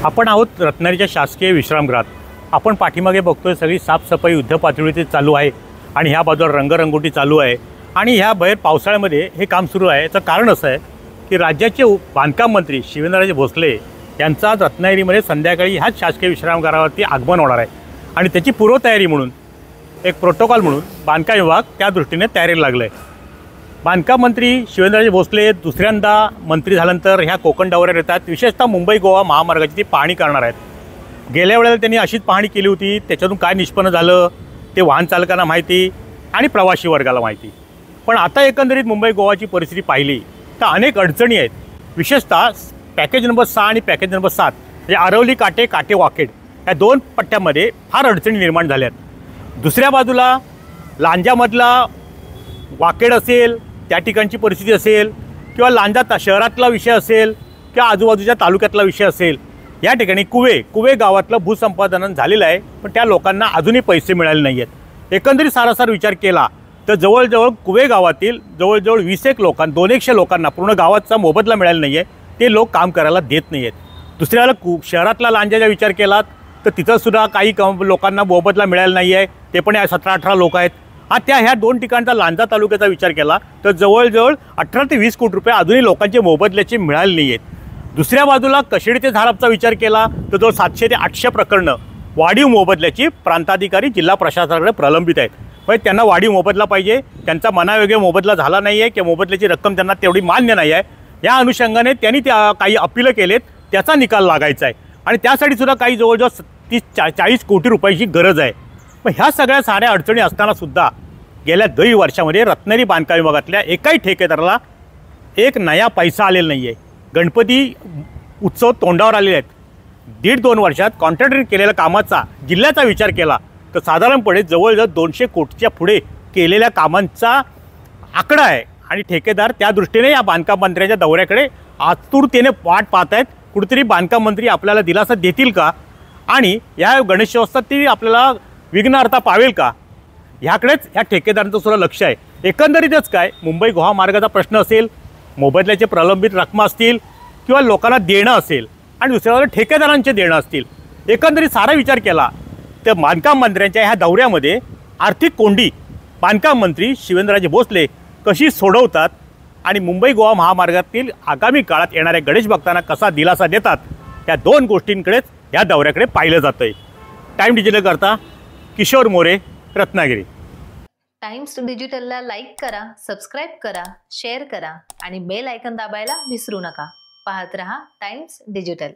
आपण आहोत रत्नागिरीच्या शासकीय विश्रामगृहात। आपण पाठीमागे बघतोय सगळी साफसफाई युद्धपातळीवरती चालू आहे आणि ह्या बाजूला रंगरंगोटी चालू आहे आणि ह्या बाहेर पावसाळ्यामध्ये हे काम सुरू आहे। याचं कारण असं आहे की राज्याचे बांधकाम मंत्री शिवेंद्रराजे भोसले यांचा रत्नागिरीमध्ये संध्याकाळी ह्याच शासकीय विश्रामगृहावरती आगमन होणार आहे आणि त्याची पूर्वतयारी म्हणून एक प्रोटोकॉल म्हणून बांधकाम विभाग त्या दृष्टीने तयारीला लागला आहे। बांधकाम मंत्री शिवेंद्रराजे भोसले दुसऱ्यांदा मंत्री झाल्यानंतर ह्या कोकण दौऱ्यावर येतात। विशेषतः मुंबई गोवा महामार्गाची ती पाहणी करणार आहेत। गेल्या वेळेला त्यांनी अशीच पाहणी केली होती, त्याच्यातून काय निष्पन्न झालं ते वाहन चालकांना माहिती आणि प्रवासी वर्गाला माहिती। पण आता एकंदरीत मुंबई गोवाची परिस्थिती पाहिली तर अनेक अडचणी आहेत। विशेषतः पॅकेज नंबर 6 आणि पॅकेज नंबर 7 म्हणजे आरवली काटे काटे वाकेड या दोन पट्ट्यामध्ये फार अडचणी निर्माण झाल्यात। दुसऱ्या बाजूला लांजामधला वाकेड असेल त्या ठिकाणची परिस्थिती असेल किंवा लांजा शहरातला विषय असेल किंवा आजूबाजूच्या तालुक्यातला विषय असेल, या ठिकाणी कुवे गावातलं भूसंपादन झालेलं आहे पण त्या लोकांना अजूनही पैसे मिळाले नाही आहेत। एकंदरीत सारासार विचार केला तर जवळजवळ कुवे गावातील जवळजवळ 20 लोकांना 200 लोकांना पूर्ण गावाचा मोबदला मिळाला नाही आहे। ते लोक काम करायला देत नाही आहेत। दुसऱ्याला शहरातला लांजाचा विचार केला तर तिथंसुद्धा काही लोकांना मोबदला मिळाला नाही आहे, ते पण 17-18 लोक आहेत। ह्या दोन ठिकाणचा लांजा तालुक्याचा विचार केला तर जवळजवळ 18 ते 20 कोटी रुपये अजूनही लोकांचे मोबदल्याचे मिळाले नाही आहेत। दुसऱ्या बाजूला कशेडी ते धारापचा विचार केला तर जवळ 700 ते 800 प्रकरणं वाढीव मोबदल्याची प्रांताधिकारी जिल्हा प्रशासनाकडे प्रलंबित आहेत। म्हणजे त्यांना वाढीव मोबदला पाहिजे, त्यांचा मनायोग्य मोबदला झाला नाही आहे किंवा मोबदल्याची रक्कम त्यांना तेवढी मान्य नाही आहे। या अनुषंगाने त्यांनी काही अपील केलेत, त्याचा निकाल लागायचा आहे आणि त्यासाठी सुद्धा काही जवळजवळ 30-40 कोटी रुपयाची गरज आहे। मग ह्या सगळ्या साऱ्या अडचणी असताना सुद्धा गेल्या 2 वर्षामध्ये रत्नागिरी बांधकाम विभागातल्या एकाही ठेकेदाराला एक नया पैसा आलेला नाही आहे। गणपती उत्सव तोंडावर आलेले आहेत। 1.5-2 वर्षात कॉन्ट्रॅक्टरने केलेल्या कामाचा जिल्ह्याचा विचार केला तर साधारणपणे जवळजवळ 200 कोटीच्या पुढे केलेल्या कामांचा आकडा आहे आणि ठेकेदार त्या दृष्टीने या बांधकाम मंत्र्यांच्या दौऱ्याकडे आतुरतेने वाट पाहत आहेत। कुठेतरी बांधकाम मंत्री आपल्याला दिलासा देतील का आणि या गणेशोत्सवात ती आपल्याला विघ्नहर्ता पावेल का, ह्याकडेच ह्या ठेकेदारांचं सुद्धा लक्ष आहे। एकंदरीतच काय मुंबई गोवा मार्गाचा प्रश्न असेल, मोबदल्याचे प्रलंबित रकमा असतील किंवा लोकांना देणं असेल आणि दुसऱ्या बाजूला ठेकेदारांचे देणं असतील, एकंदरीत सारा विचार केला तर बांधकाम मंत्र्यांच्या ह्या दौऱ्यामध्ये आर्थिक कोंडी बांधकाम मंत्री शिवेंद्रराजे भोसले कशी सोडवतात आणि मुंबई गोवा महामार्गातील आगामी काळात येणाऱ्या गणेश भक्तांना कसा दिलासा देतात, या दोन गोष्टींकडेच या दौऱ्याकडे पाहिलं जातं आहे। टाइम डिजिटल करता किशोर मोरे, रत्नागिरी। टाइम्स डिजिटलला लाईक करा, सबस्क्राईब करा, शेअर करा आणि बेल आयकॉन दाबायला विसरू नका। पाहत रहा टाइम्स डिजिटल।